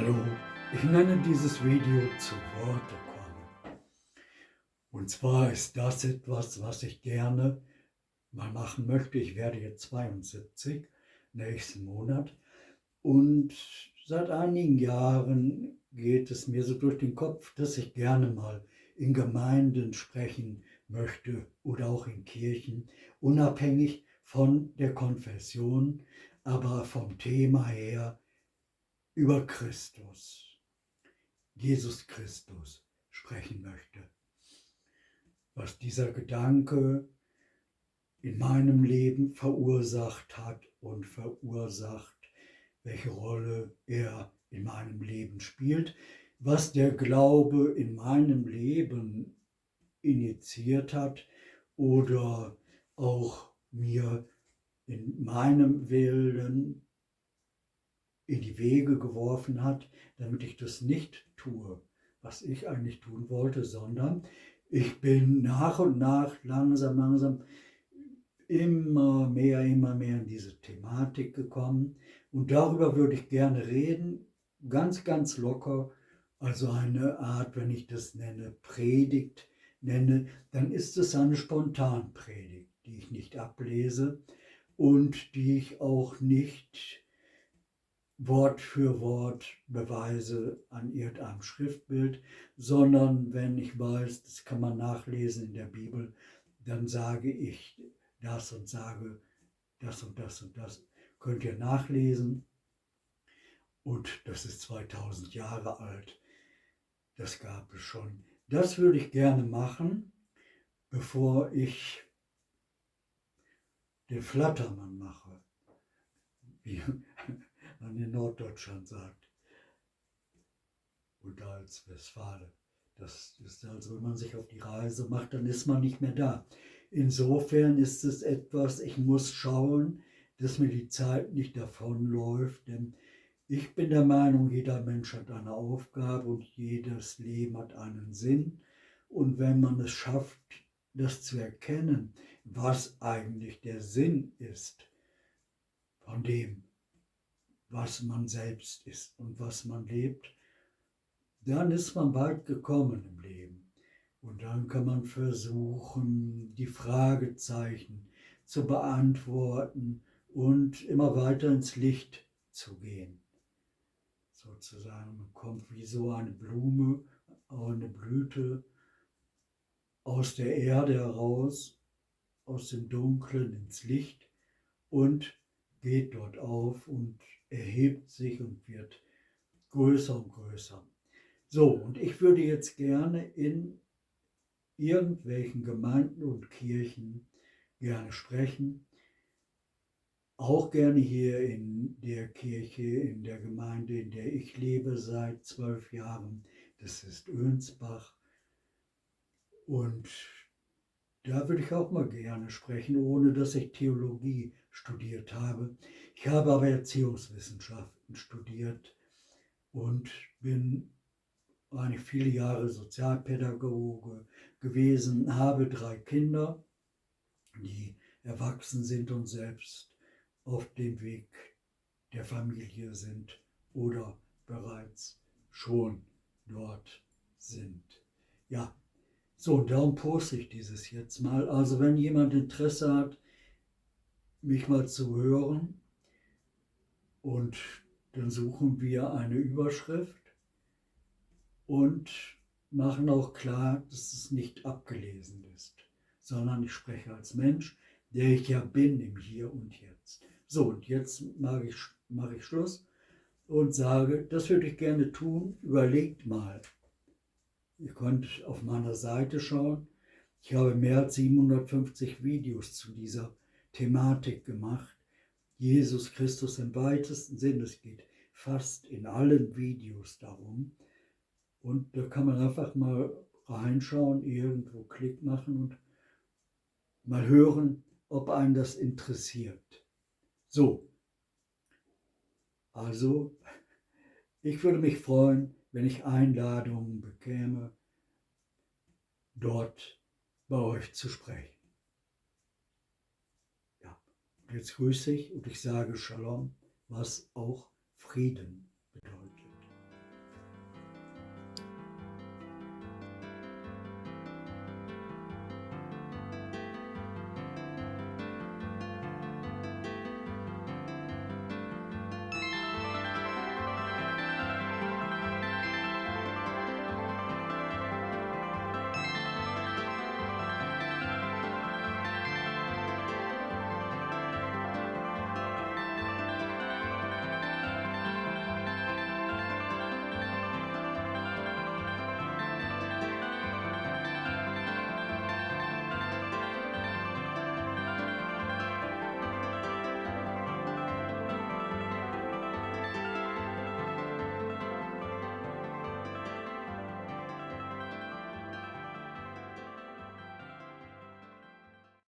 Hallo, ich nenne dieses Video zu Worte kommen. Und zwar ist das etwas, was ich gerne mal machen möchte. Ich werde jetzt 72 nächsten Monat und seit einigen Jahren geht es mir so durch den Kopf, dass ich gerne mal in Gemeinden sprechen möchte oder auch in Kirchen, unabhängig von der Konfession, aber vom Thema her über Christus, Jesus Christus, sprechen möchte. Was dieser Gedanke in meinem Leben verursacht hat und verursacht, welche Rolle er in meinem Leben spielt, was der Glaube in meinem Leben initiiert hat oder auch mir in meinem Willen in die Wege geworfen hat, damit ich das nicht tue, was ich eigentlich tun wollte, sondern ich bin nach und nach langsam immer mehr in diese Thematik gekommen. Und darüber würde ich gerne reden, ganz locker, also eine Art, wenn ich das nenne, Predigt nenne, dann ist es eine Spontanpredigt, die ich nicht ablese und die ich auch nicht Wort für Wort Beweise an irgendeinem Schriftbild, sondern wenn ich weiß, das kann man nachlesen in der Bibel, dann sage ich das und sage das und das und das. Könnt ihr nachlesen. Und das ist 2000 Jahre alt. Das gab es schon. Das würde ich gerne machen, bevor ich den Flattermann mache, wie man in Norddeutschland sagt. Oder als Westfale. Das ist also, wenn man sich auf die Reise macht, dann ist man nicht mehr da. Insofern ist es etwas, ich muss schauen, dass mir die Zeit nicht davonläuft, denn ich bin der Meinung, jeder Mensch hat eine Aufgabe und jedes Leben hat einen Sinn. Und wenn man es schafft, das zu erkennen, was eigentlich der Sinn ist von dem, was man selbst ist und was man lebt, dann ist man weit gekommen im Leben. Und dann kann man versuchen, die Fragezeichen zu beantworten und immer weiter ins Licht zu gehen. Sozusagen, man kommt wie so eine Blume, eine Blüte aus der Erde heraus, aus dem Dunklen ins Licht und geht dort auf und erhebt sich und wird größer und größer. So, und ich würde jetzt gerne in irgendwelchen Gemeinden und Kirchen gerne sprechen. Auch gerne hier in der Kirche, in der Gemeinde, in der ich lebe seit 12 Jahren. Das ist Önsbach. Und da würde ich auch mal gerne sprechen, ohne dass ich Theologie studiert habe. Ich habe aber Erziehungswissenschaften studiert und bin eigentlich viele Jahre Sozialpädagoge gewesen, habe 3 Kinder, die erwachsen sind und selbst auf dem Weg der Familie sind oder bereits schon dort sind. Ja, so, darum poste ich dieses jetzt mal. Also wenn jemand Interesse hat, mich mal zu hören, und dann suchen wir eine Überschrift und machen auch klar, dass es nicht abgelesen ist, sondern ich spreche als Mensch, der ich ja bin im Hier und Jetzt. So, und jetzt mache ich Schluss und sage, das würde ich gerne tun. Überlegt mal. Ihr könnt auf meiner Seite schauen. Ich habe mehr als 750 Videos zu dieser Thematik gemacht. Jesus Christus im weitesten Sinn. Es geht fast in allen Videos darum. Und da kann man einfach mal reinschauen, irgendwo Klick machen und mal hören, ob einen das interessiert. So, also ich würde mich freuen, wenn ich Einladungen bekäme, dort bei euch zu sprechen. Ja, und jetzt grüße ich und ich sage Shalom, was auch Frieden bedeutet.